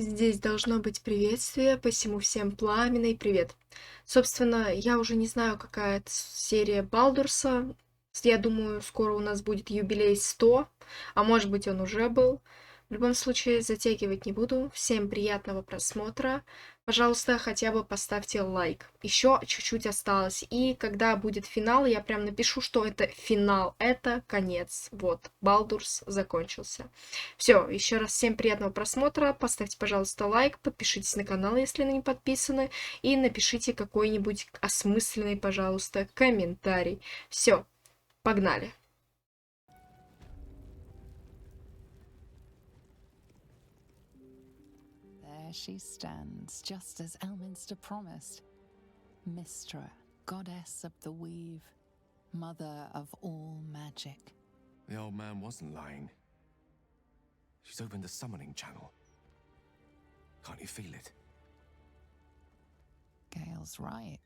Здесь должно быть приветствие, посему всем пламенный привет. Собственно, я уже не знаю, какая это серия Балдурса. Я думаю, скоро у нас будет юбилей 100, а может быть он уже был. В любом случае, затягивать не буду. Всем приятного просмотра. Пожалуйста, хотя бы поставьте лайк. Еще чуть-чуть осталось. И когда будет финал, я прям напишу, что это финал. Это конец. Вот, Балдурс закончился. Все, еще раз всем приятного просмотра. Поставьте, пожалуйста, лайк, подпишитесь на канал, если не подписаны, и напишите какой-нибудь осмысленный, пожалуйста, комментарий. Все, погнали. There she stands, just as Elminster promised. Mystra, goddess of the weave, mother of all magic. The old man wasn't lying. She's opened the summoning channel. Can't you feel it? Gale's right.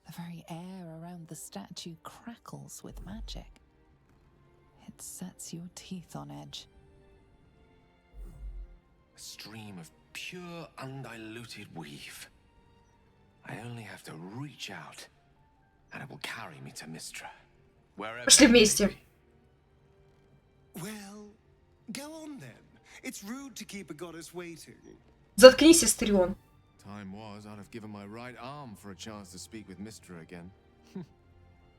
The very air around the statue crackles with magic. It sets your teeth on edge. A stream of pure, undiluted weave. I only have to reach out, and it will carry me to Mystra. Wherever. Пошли вместе. Well, go on then. It's rude to keep a goddess waiting. Заткнись, Истрион. Time was, I'd have given my right arm for a chance to speak with Mystra again.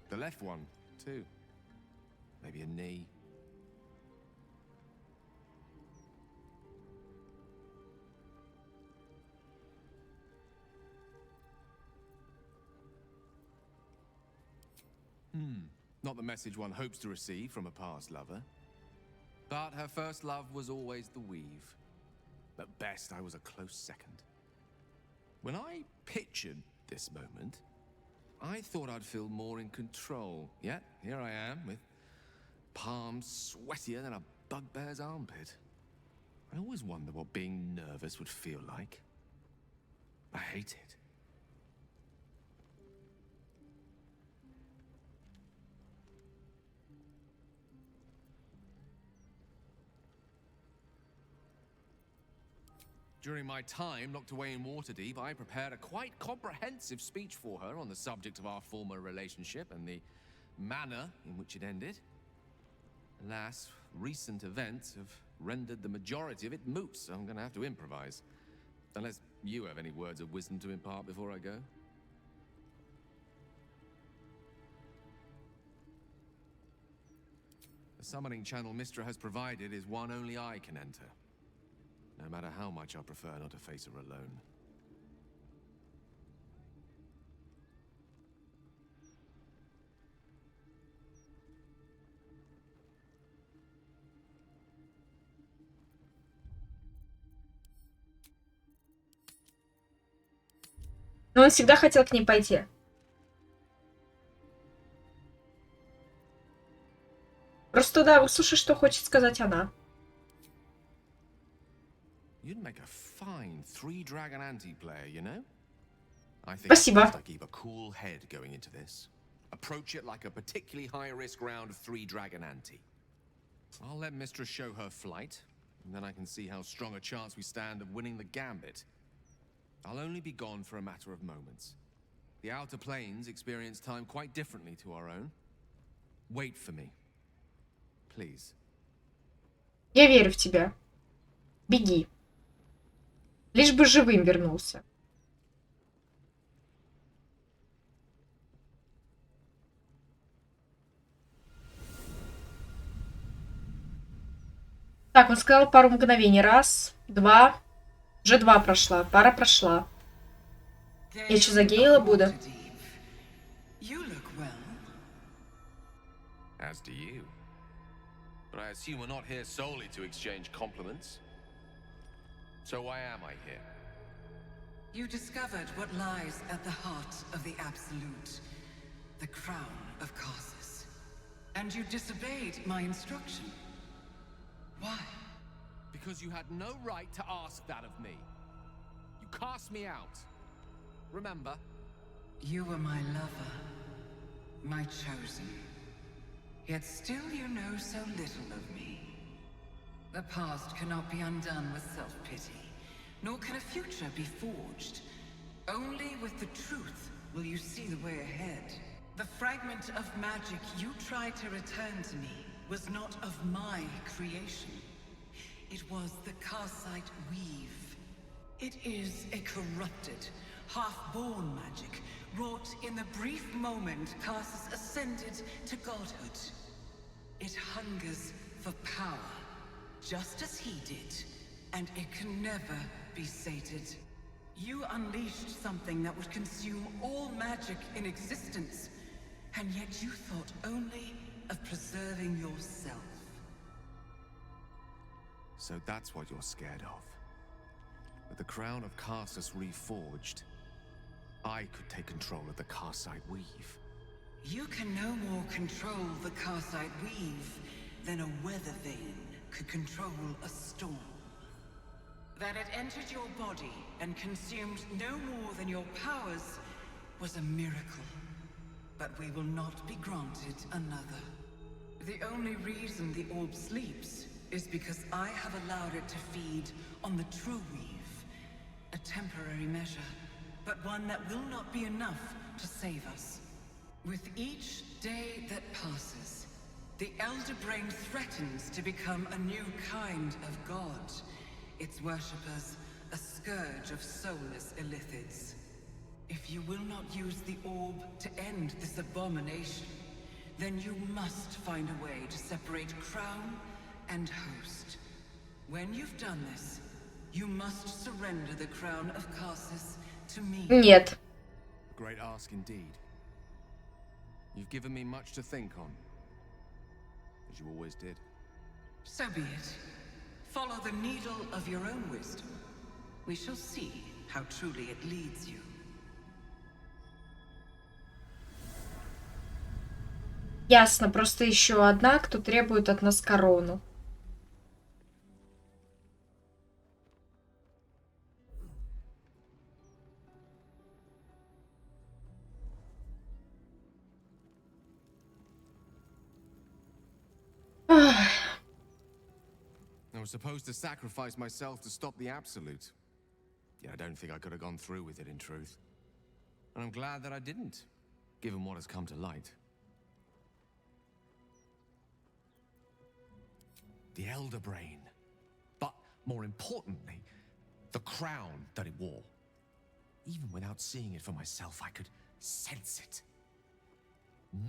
The left one, too. Maybe a knee. Not the message one hopes to receive from a past lover. But her first love was always the weave. At best, I was a close second. When I pictured this moment, I thought I'd feel more in control. Yet, here I am, with palms sweatier than a bugbear's armpit. I always wonder what being nervous would feel like. I hate it. During my time locked away in Waterdeep, I prepared a quite comprehensive speech for her on the subject of our former relationship and the manner in which it ended. Alas, recent events have rendered the majority of it moot, so I'm going to have to improvise. Unless you have any words of wisdom to impart before I go. The summoning channel Mystra has provided is one only I can enter. No matter how much I prefer not to face her alone. Но он всегда хотел к ней пойти. Просто да, выслушай, что хочет сказать она. You'd make a fine three-dragon anti-player, you know? I think Спасибо. I keep a cool head going into this. Approach it like a particularly high-risk round of three-dragon ante. I'll let Mistress show her flight, and then I can see how strong a chance we stand of winning the gambit. I'll only be gone for a matter of moments. The outer planes experience time quite differently to our own. Wait for me. Please. Я верю в тебя. Беги. Лишь бы живым вернулся. Так, он сказал пару мгновений. Раз, два. Уже два прошла. Пара прошла. Я что, за Гейла буду? As do you. But I assume we're not here solely to exchange compliments. So why am I here? You discovered what lies at the heart of the Absolute, the crown of Karsus. And you disobeyed my instruction. Why? Because you had no right to ask that of me. You cast me out. Remember? You were my lover, my chosen. Yet still you know so little of me. The past cannot be undone with self-pity, nor can a future be forged. Only with the truth will you see the way ahead. The fragment of magic you tried to return to me was not of my creation. It was the Karsite weave. It is a corrupted, half-born magic, wrought in the brief moment Karsus ascended to godhood. It hungers for power, just as he did, and it can never be sated. You unleashed something that would consume all magic in existence, and yet you thought only of preserving yourself. So that's what you're scared of. With the crown of Karsus reforged, I could take control of the Karsite weave. You can no more control the Karsite weave than a weather vane could control a storm. That it entered your body and consumed no more than your powers was a miracle. But we will not be granted another. The only reason the orb sleeps is because I have allowed it to feed on the true weave. A temporary measure, but one that will not be enough to save us. With each day that passes, the Elder Brain threatens to become a new kind of god. Its worshippers, a scourge of soulless illithids. If you will not use the orb to end this abomination, then you must find a way to separate crown and host. When you've done this, you must surrender the crown of Karsus to me. Нет. A great ask indeed. You've given me much to think on, as you always did. So be it. Follow the needle of your own wisdom. We shall see how truly it leads you. Ясно, просто еще одна, кто требует от нас корону. I was supposed to sacrifice myself to stop the Absolute. Yet I don't think I could have gone through with it in truth. And I'm glad that I didn't, given what has come to light. The Elder Brain. But more importantly, the crown that it wore. Even without seeing it for myself, I could sense it.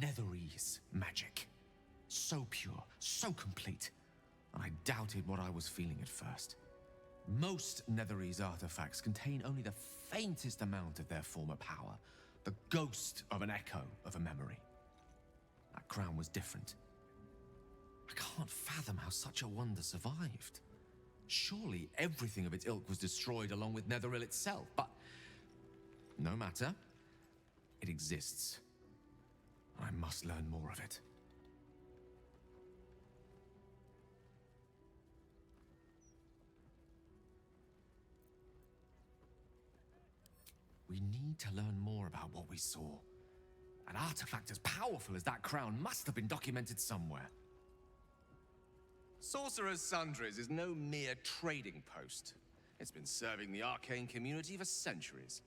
Netherese magic. So pure, so complete. And I doubted what I was feeling at first. Most Netherese artifacts contain only the faintest amount of their former power. The ghost of an echo of a memory. That crown was different. I can't fathom how such a wonder survived. Surely everything of its ilk was destroyed along with Netheril itself, but no matter. It exists. I must learn more of it. We need to learn more about what we saw. An artifact as powerful as that crown must have been documented somewhere. Sorcerer's Sundries is no mere trading post. It's been serving the arcane community for centuries.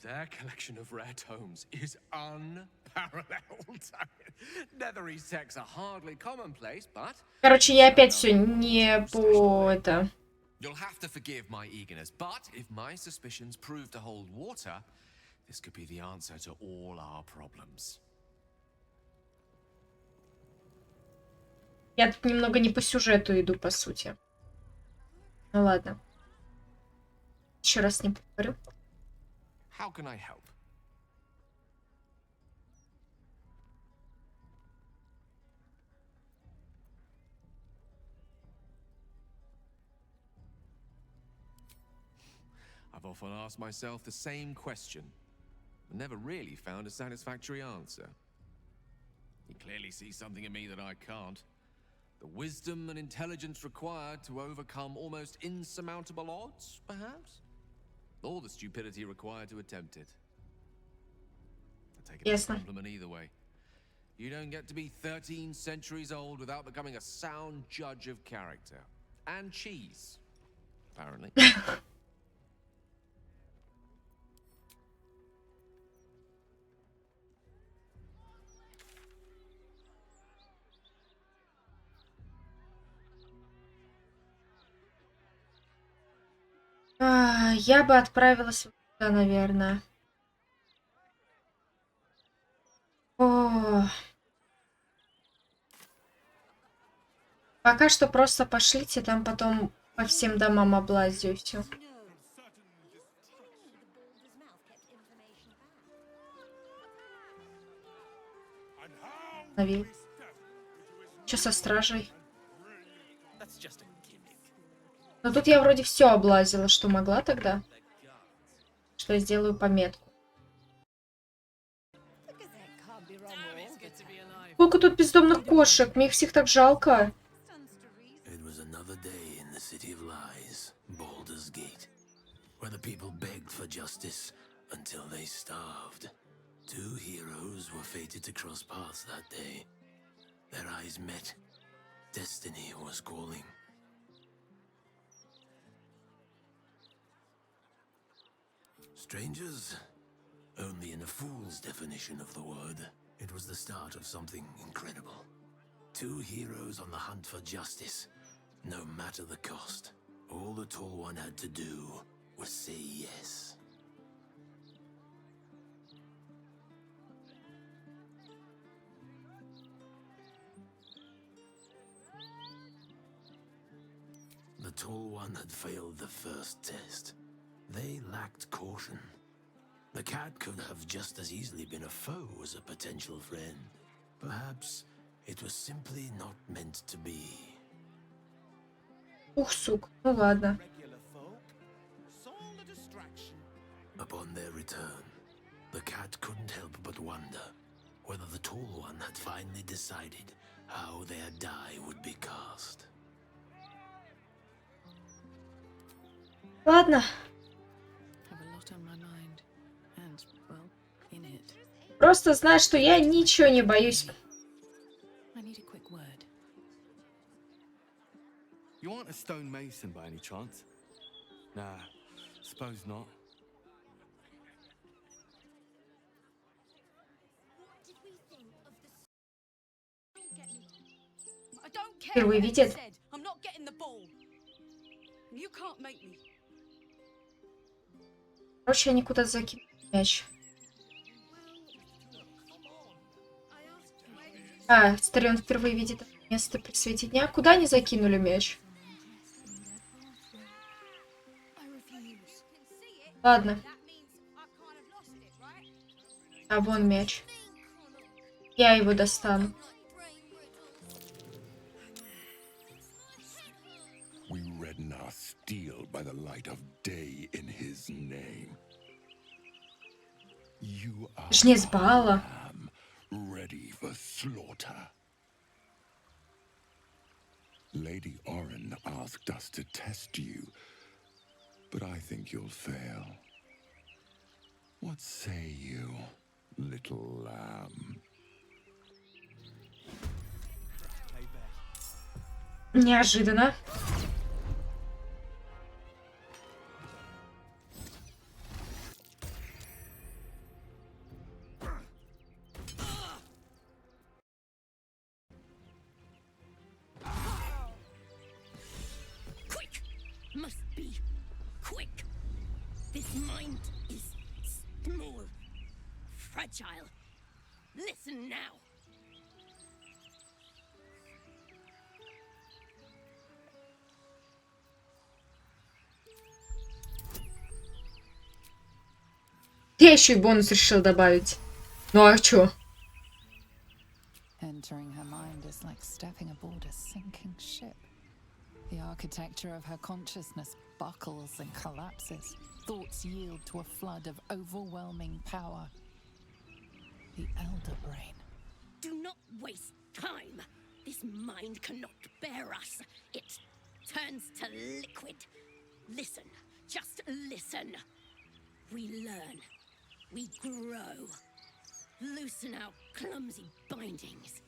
Their collection of rare tomes is unparalleled. Netherese texts are hardly commonplace, but... Короче, я опять все не по это. You'll have to forgive my eagerness, but if my suspicions prove to hold water, this could be the answer to all our problems. Я тут немного не по сюжету иду, по сути. Ну ладно. Еще раз не повторю. How can I help? I've often asked myself the same question, but never really found a satisfactory answer. You clearly see something in me that I can't. The wisdom and intelligence required to overcome almost insurmountable odds, perhaps? Or the stupidity required to attempt it. I take it as a compliment either way. You don't get to be 13 centuries old without becoming a sound judge of character. And cheese, apparently. Я бы отправилась туда, наверное. О, пока что просто пошлите, там потом по всем домам облазю и все. Что со стражей? Но тут я вроде все облазила, что могла тогда. Что я сделаю пометку. Сколько тут бездомных кошек? Мне их всех так жалко. It was another day in the city of lies, Baldur's Gate, where the people begged for justice until they starved. Two heroes were fated to cross paths that day. Their eyes met. Destiny was calling. Strangers? Only in a fool's definition of the word. It was the start of something incredible. Two heroes on the hunt for justice, no matter the cost. All the Tall One had to do was say yes. The Tall One had failed the first test. They lacked caution. The cat could have just as easily been a foe as a potential friend. Perhaps it was simply not meant to be. Ух, сук. Ну ладно. Upon their return, the cat couldn't help but wonder whether the Tall One had finally decided how their die would be cast. Ладно. Просто знай, что я ничего не боюсь. You aren't a stonemason by any chance? Nah, suppose not. Первый видит. Короче, они куда-то закинули мяч. Старый, он впервые видит место при свете дня. Куда они закинули мяч? Ладно. А вон мяч. Я его достану. We redden our steel by the light of day in his name. You are Жнец Баала. ready for slaughter. Lady Oren asked us to test you, but I think you'll fail. What say you, little lamb? Неожиданно. Quick! Must be quick. This mind is small, fragile. Listen now. Я еще и бонус решил добавить. Ну а чё? Entering her mind is like stepping aboard a sinking ship. The architecture of her consciousness buckles and collapses. Thoughts yield to a flood of overwhelming power. The elder brain. Do not waste time. This mind cannot bear us. It turns to liquid. Listen, just listen. We learn. We grow. Loosen our clumsy bindings.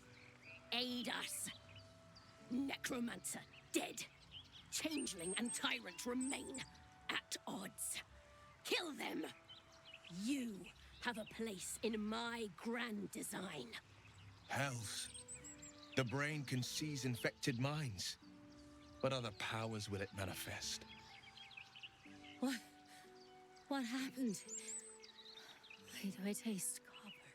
Aid us. Necromancer dead. Changeling and tyrant remain at odds. Kill them. You have a place in my grand design. Hells. The brain can seize infected minds. What other powers will it manifest? What happened? Why do I taste copper?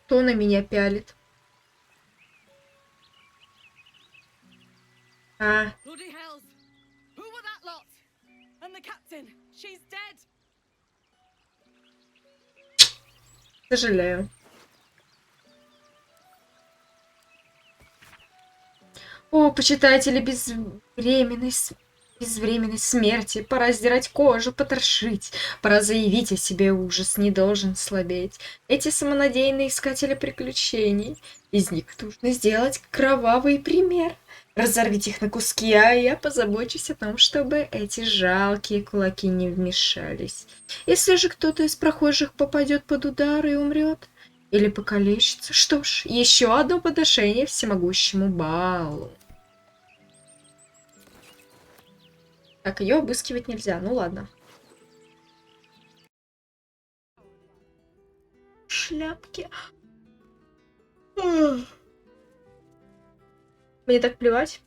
Кто на меня пялит? А, Bloody hells! Who were that lot? And the captain? She's dead! сожалею. О, почитатели безвременной смерти, пора сдирать кожу, потрошить, пора заявить о себе, ужас не должен слабеть. Эти самонадеянные искатели приключений, из них нужно сделать кровавый пример. Разорвите их на куски, а я позабочусь о том, чтобы эти жалкие кулаки не вмешались. Если же кто-то из прохожих попадет под удар и умрет, или покалечится, что ж, еще одно подношение всемогущему балу. Так, ее обыскивать нельзя, ну ладно. Шляпки. Мне так плевать.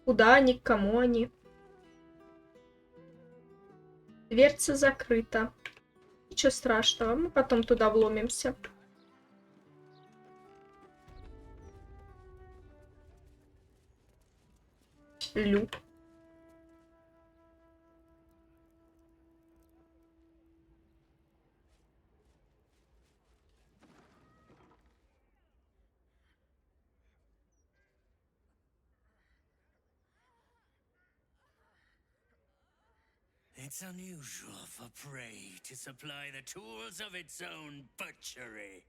Куда они, к кому они? Дверца закрыта. Ничего страшного, мы потом туда вломимся. Люк. It's unusual for prey to supply the tools of its own butchery.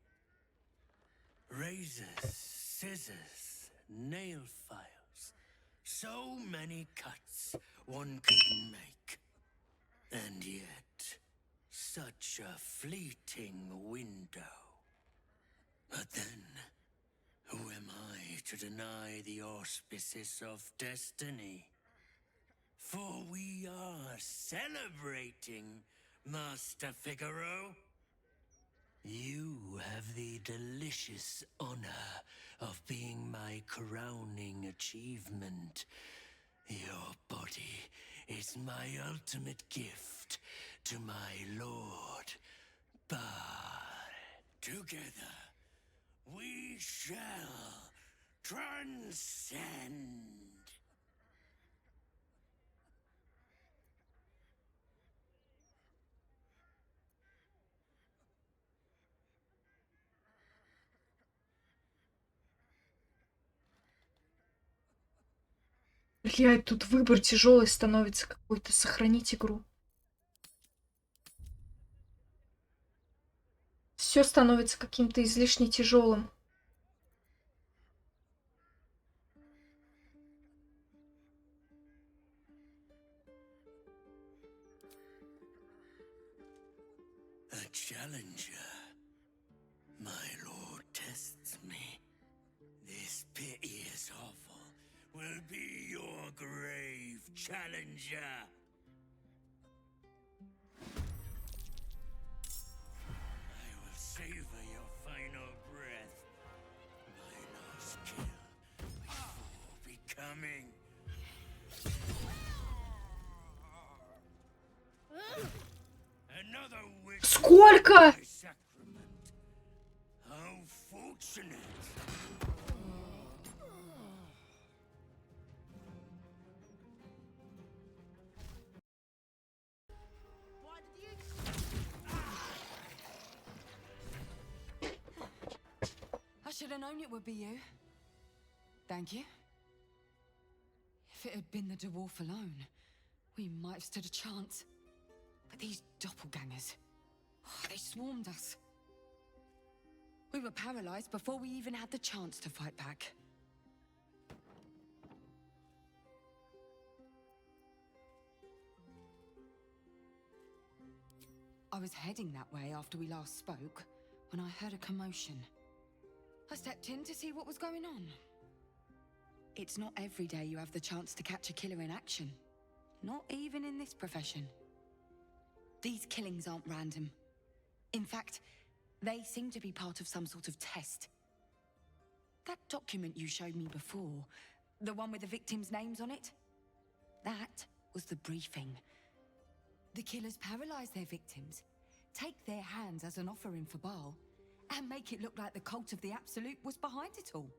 Razors, scissors, nail files. So many cuts one couldn't make. And yet, such a fleeting window. But then, who am I to deny the auspices of destiny? For we are celebrating, Master Figaro. You have the delicious honor of being my crowning achievement. Your body is my ultimate gift to my lord, but together we shall transcend. Блядь, тут выбор тяжелый становится какой-то. Сохранить игру. Все становится каким-то излишне тяжелым. A challenger. My lord tests me. This piteous hovel will be your grave, challenger. I will savor your final breath. My last kill before becoming. Another wish. Сколько? Sacrament. How fortunate. I should have known it would be you. Thank you. If it had been the dwarf alone, we might have stood a chance. But these doppelgangers, they swarmed us. We were paralyzed before we even had the chance to fight back. I was heading that way after we last spoke when I heard a commotion. I stepped in to see what was going on. It's not every day you have the chance to catch a killer in action. Not even in this profession. These killings aren't random. In fact, they seem to be part of some sort of test. That document you showed me before, the one with the victims' names on it, that was the briefing. The killers paralyze their victims, take their hands as an offering for Baal, and make it look like the cult of the Absolute was behind it all.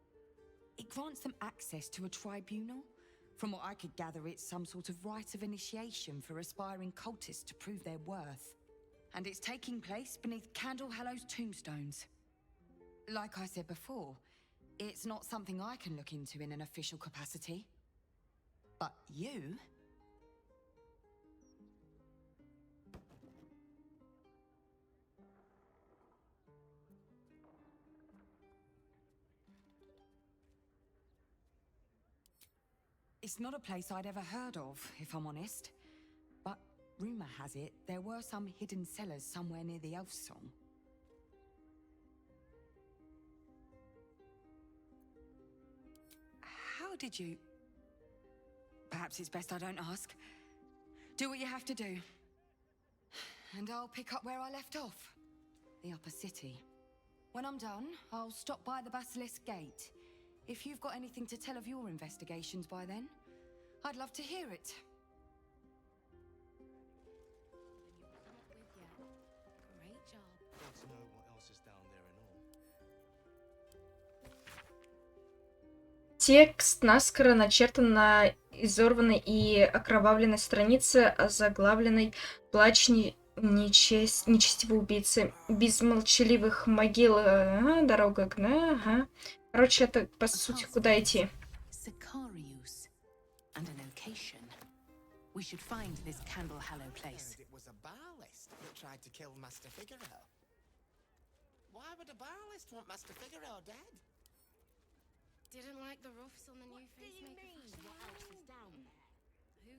It grants them access to a tribunal. From what I could gather, it's some sort of rite of initiation for aspiring cultists to prove their worth. And it's taking place beneath Candlehallow's tombstones. Like I said before, it's not something I can look into in an official capacity. But you... It's not a place I'd ever heard of, if I'm honest. But rumor has it there were some hidden cellars somewhere near the Elf Song. How did you... Perhaps it's best I don't ask. Do what you have to do. And I'll pick up where I left off. The upper city. When I'm done, I'll stop by the Basilisk Gate. If you've got anything to tell of your investigations by then, I'd love to hear it. Great job. Want to know what else is down there and all? Текст наскоро начертан на изорванной и окровавленной странице, озаглавленной «Плач нечестивого убийцы». Без молчаливых могил, дорога, ага. Короче, это, по сути, куда идти. And a location. We should find this Candlehallow place. It was a Baalist that tried to kill Master Figaro. Why would a Baalist want Master Figaro dead? Didn't like the roughs on the new face maker. What else is down there?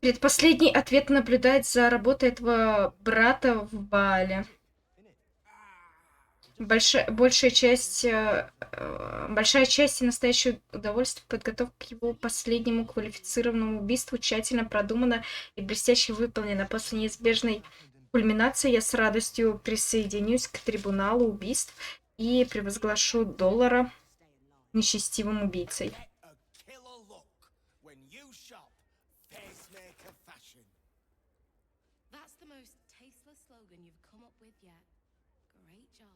Предпоследний ответ наблюдает за работой этого брата в Баале. Большая часть и настоящее удовольствие подготовка к его последнему квалифицированному убийству тщательно продумана и блестяще выполнена. После неизбежной кульминации я с радостью присоединюсь к трибуналу убийств и превозглашу Доллара нечестивым убийцей. That's the most tasteless slogan you've come up with yet. Great job.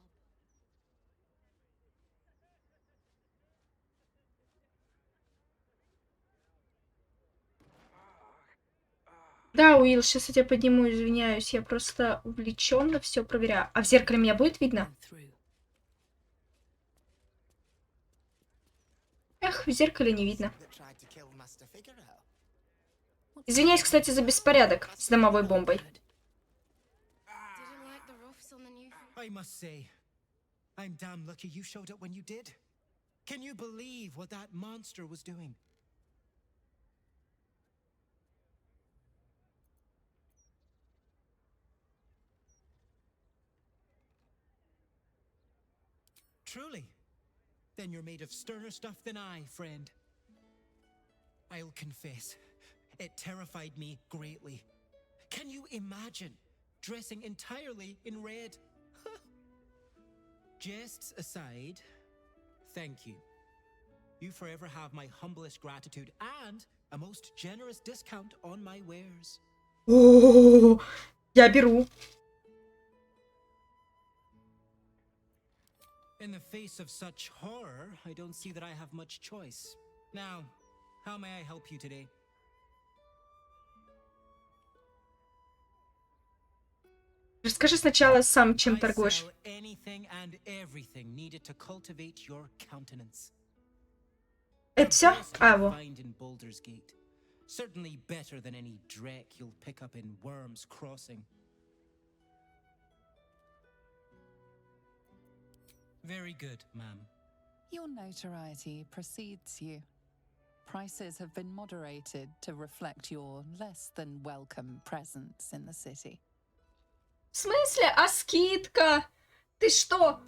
Да, Уилл, сейчас я тебя подниму, извиняюсь, я просто увлеченно все проверяю. А в зеркале меня будет видно? Эх, в зеркале не видно. Извиняюсь, кстати, за беспорядок с домовой бомбой. I must say, I'm damn lucky you showed up when you did. Can you believe what that monster was doing? Truly? Then you're made of sterner stuff than I, friend. I'll confess, it terrified me greatly. Can you imagine dressing entirely in red? Jests aside, thank you. You forever have my humblest gratitude and a most generous discount on my wares. О, я беру. In the face of such horror, I don't see that I have much choice. Now, how may I help you today? Расскажи сначала сам, чем торгуешь. Anything and everything needed to cultivate your countenance. Это все? А, вот. Find in Baldursgate. Certainly better than any dreck you'll pick up in Worm's Crossing. Very good, ma'am. Your notoriety precedes you. Prices have been moderated to reflect your less than welcome presence in the city. В смысле? А скидка? Ты что?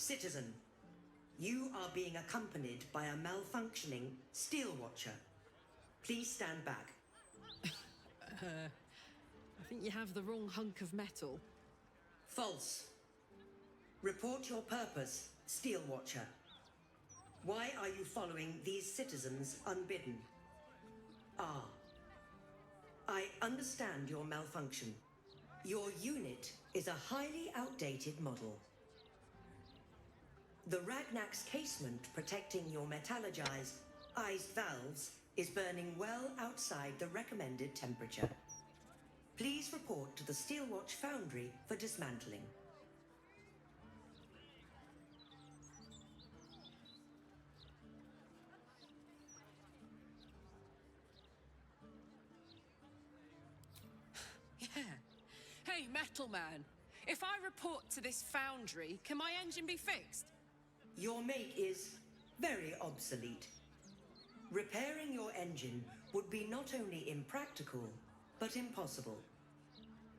Citizen, you are being accompanied by a malfunctioning steel watcher. Please stand back. I think you have the wrong hunk of metal. False. Report your purpose, steel watcher. Why are you following these citizens unbidden? Ah. I understand your malfunction. Your unit is a highly outdated model. The Ragnak's casement protecting your metallurgized iced valves is burning well outside the recommended temperature. Please report to the Steelwatch Foundry for dismantling. Yeah. Hey, Metal Man. If I report to this foundry, can my engine be fixed? Your make is very obsolete. Repairing your engine would be not only impractical, but impossible.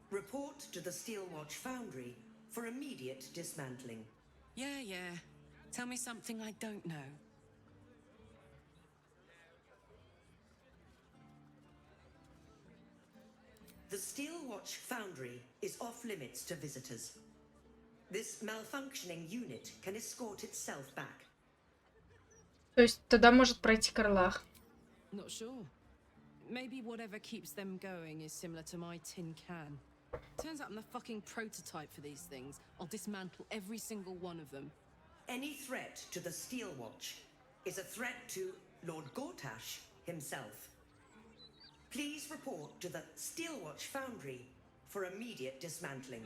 Report to the Steelwatch Foundry for immediate dismantling. Yeah. Tell me something I don't know. The Steelwatch Foundry is off limits to visitors. This malfunctioning unit can escort itself back. То есть тогда может пройти Карлах. Not sure. Maybe whatever keeps them going is similar to my tin can. Turns out I'm the fucking prototype for these things. I'll dismantle every single one of them. Any threat to the Steelwatch is a threat to Lord Gortash himself. Please report to the Steelwatch Foundry for immediate dismantling.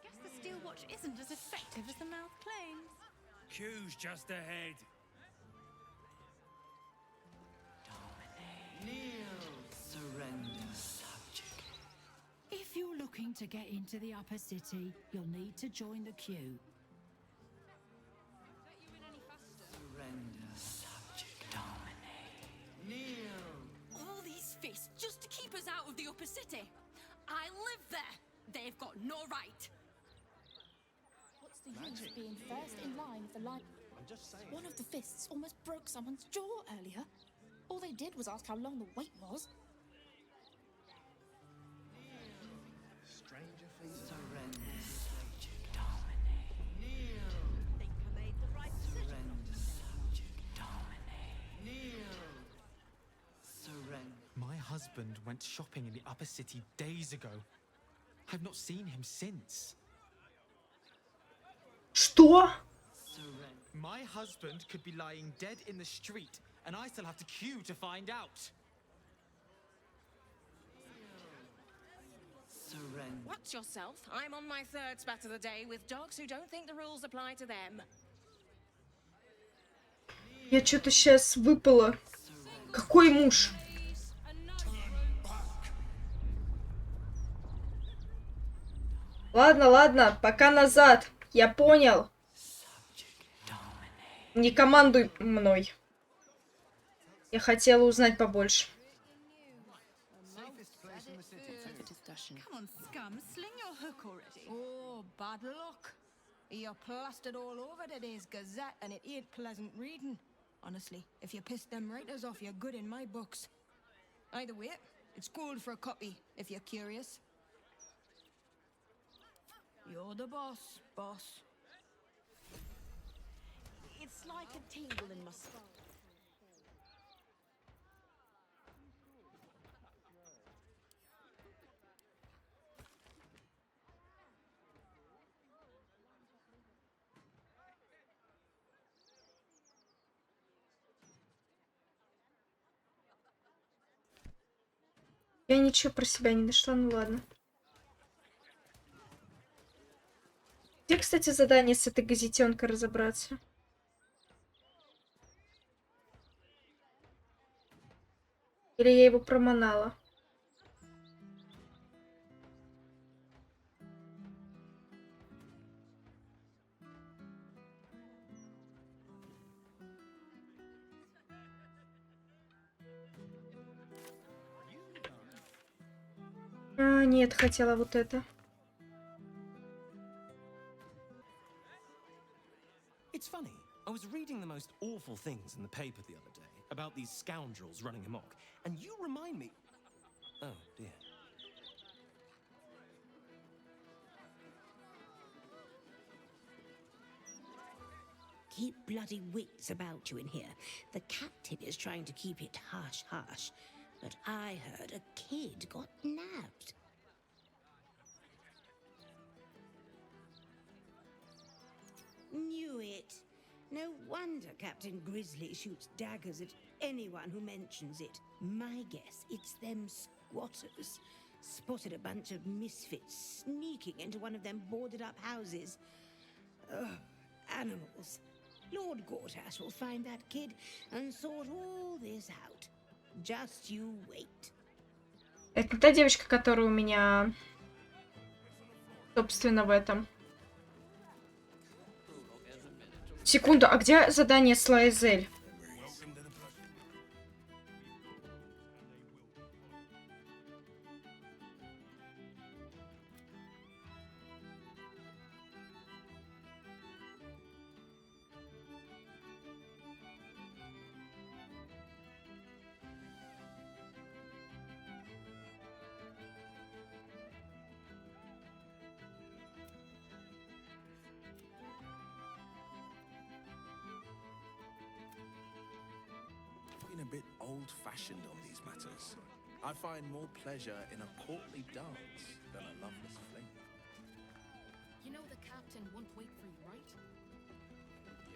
Guess the Steelwatch isn't as effective as the mouth claims. Q's just ahead. Surrender, subject. If you're looking to get into the upper city, you'll need to join the queue. Surrender, subject. Dominate. Kneel. All these fists just to keep us out of the upper city. I live there. They've got no right. What's the use of being first in line for life? One of the fists almost broke someone's jaw earlier. All they did was ask how long the wait was. Stranger things. Surrender, subject. Dominate. Kneel. Think I made the right decision. Surrender, subject. Dominate. Kneel. Surrender. My husband went shopping in the upper city days ago. I've not seen him since. Что? My husband could be lying dead in the street, and I still have to queue to find out. Surrender. Watch yourself. I'm on my third spat of the day with dogs who don't think the rules apply to them. Я что-то сейчас выпала. Какой муж? Ладно, пока назад. Я понял. Не командуй мной. Я хотела узнать побольше. Come on, scum, sling your hook already. Oh, bad luck. You're plastered all over today's Gazette, and it ain't pleasant reading. Honestly, if you piss them writers off, you're good in my books. Either way, it's gold for a copy, if you're curious. You're the boss, boss. It's like a tingle in my spine. Я ничего про себя не нашла, ну ладно. Где, кстати, задание с этой газетенкой разобраться? Или я его проманала? А, нет, хотела вот это. It's funny. I was reading the most awful things in the paper the other day about these scoundrels running amok, and you remind me. Oh dear. Keep bloody wits about you in here. The captain is trying to keep it hush-hush, but I heard a kid got nabbed. Knew it. No wonder Captain Grizzly shoots daggers at anyone who mentions it. My guess, it's them squatters. Spotted a bunch of misfits sneaking into one of them boarded-up houses. Ugh, animals. Lord Gortash will find that kid and sort all this out. Just you wait. Это не та девочка, которая у меня, собственно, в этом. Секунду, а где задание с Лайзель? A bit old-fashioned on these matters. I find more pleasure in a courtly dance than a loveless fling. You know the captain won't wait for you, right?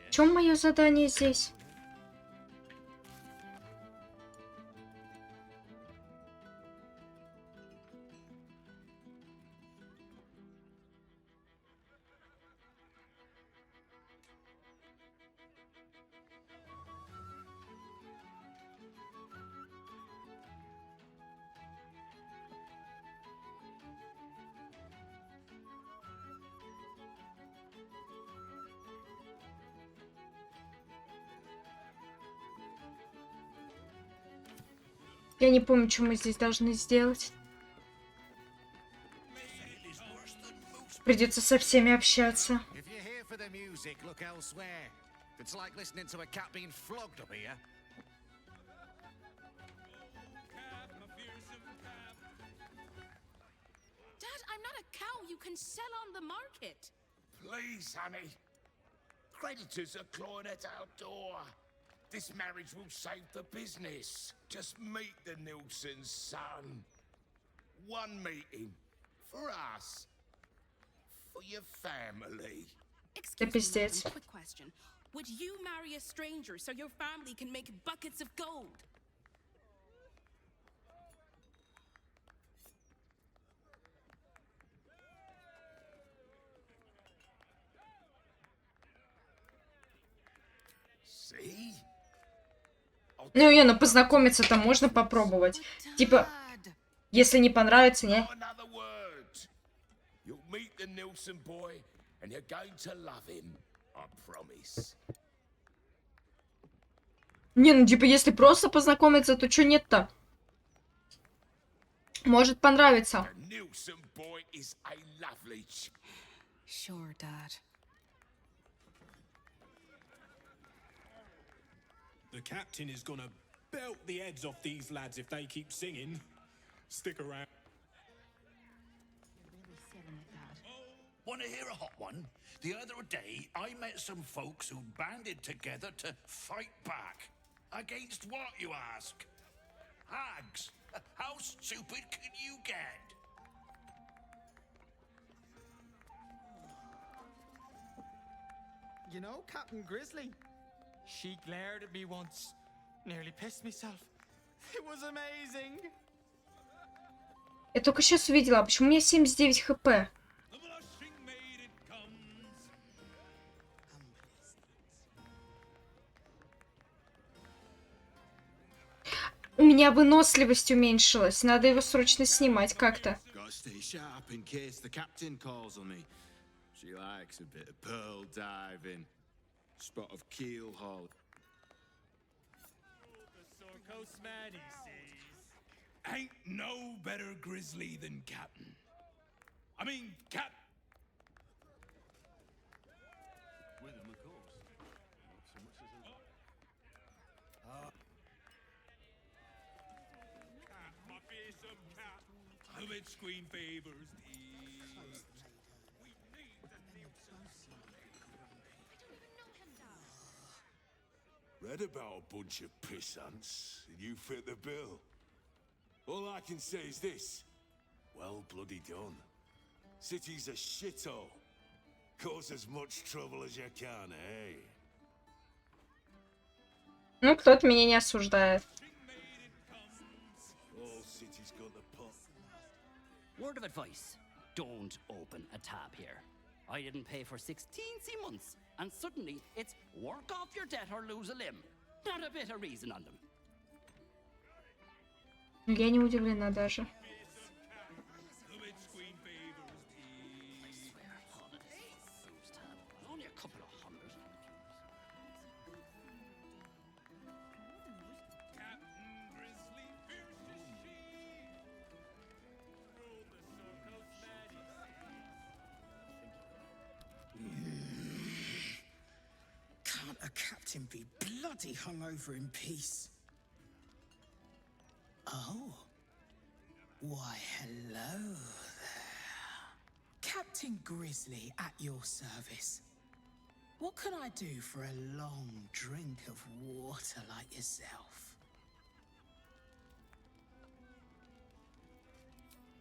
В чем мое задание здесь? Я не помню, что мы здесь должны сделать. Придется со всеми общаться. Dad, I'm not a cow you can sell on the market. Please, honey. Creditors are clawing at our door. This marriage will save the business. Just meet the Nilsson's son. One meeting. For us. For your family. Excuse me, madam, quick question. Would you marry a stranger so your family can make buckets of gold? See? Ну, познакомиться-то можно попробовать. Типа, если не понравится, не? Не, ну типа, если просто познакомиться, то чё нет-то? Может понравиться. Sure, Dad. The captain is gonna belt the heads off these lads if they keep singing. Stick around. Want to hear a hot one? The other day, I met some folks who banded together to fight back. Against what, you ask? Hags. How stupid can you get? You know, Captain Grizzly? She glared at me once. Nearly pissed myself. It was amazing. Я только сейчас увидела, почему у меня 79 хп? У меня выносливость уменьшилась. Надо его срочно снимать как-то. Ain't no better grizzly than Captain. I mean, Cap. With him, of course. Read about a bunch of pissants, and you fit the bill. All I can say is this. Well bloody done. City's a shithole. Cause as much trouble as you can, eh? Ну, кто-то меня не осуждает. All city's got the pot. Word of advice, don't open a tab here. I didn't pay for 16 months, and suddenly it's work off your debt or lose a limb. Not a bit of reason on them. Я не удивлена даже. Only a couple of hundred. Can't a captain be bloody hungover in peace? Oh. Why, hello there. Captain Grizzly at your service. What can I do for a long drink of water like yourself?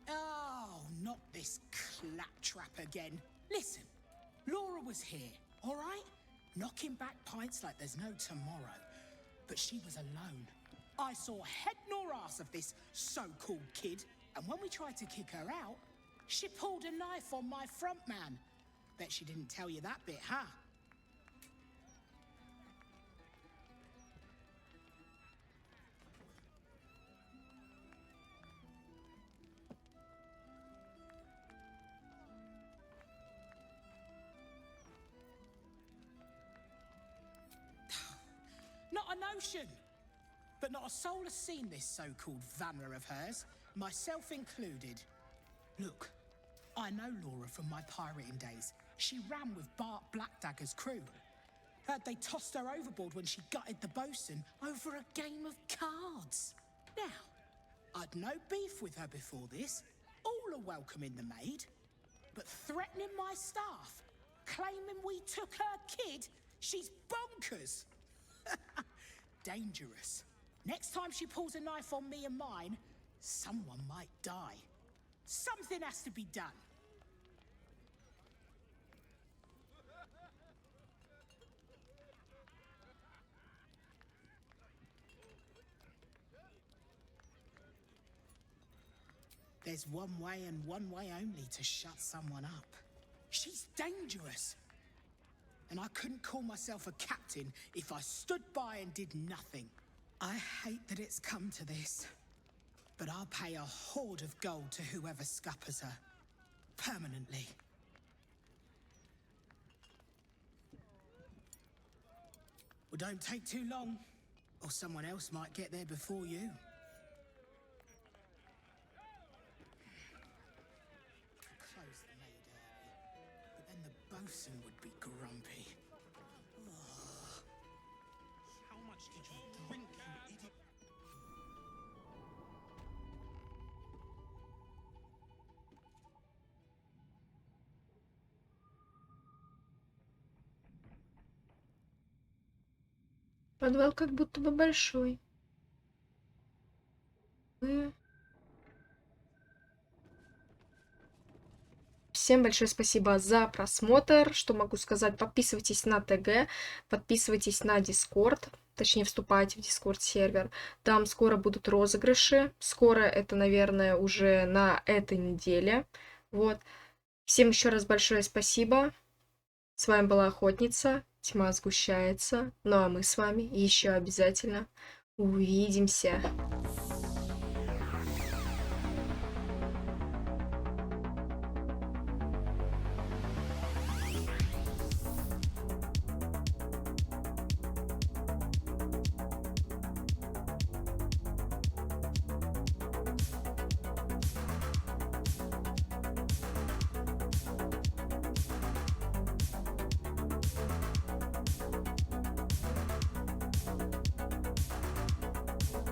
Oh, not this claptrap again. Listen, Laura was here, all right? Knocking back pints like there's no tomorrow. But she was alone. I saw head nor ass of this so-called kid, and when we tried to kick her out, she pulled a knife on my front man. Bet she didn't tell you that bit, huh? Not a notion. But not a soul has seen this so-called Vanna of hers, myself included. Look, I know Laura from my pirating days. She ran with Bart Blackdagger's crew. Heard they tossed her overboard when she gutted the bosun over a game of cards. Now, I'd no beef with her before this. All are welcome in the maid. But threatening my staff, claiming we took her kid, she's bonkers. Dangerous. Next time she pulls a knife on me and mine, someone might die. Something has to be done. There's one way and one way only to shut someone up. She's dangerous. And I couldn't call myself a captain if I stood by and did nothing. I hate that it's come to this, but I'll pay a hoard of gold to whoever scuppers her. Permanently. Well, don't take too long, or someone else might get there before you. Close the maid early, but then the bosun would be grumpy. How much did you drink, you idiot? Подвал как будто бы большой. Всем большое спасибо за просмотр. Что могу сказать? Подписывайтесь на ТГ, подписывайтесь на Дискорд, точнее вступайте в Дискорд сервер. Там скоро будут розыгрыши. Скоро это, наверное, уже на этой неделе. Вот. Всем еще раз большое спасибо. С вами была Охотница. Тьма сгущается. Ну а мы с вами еще обязательно увидимся.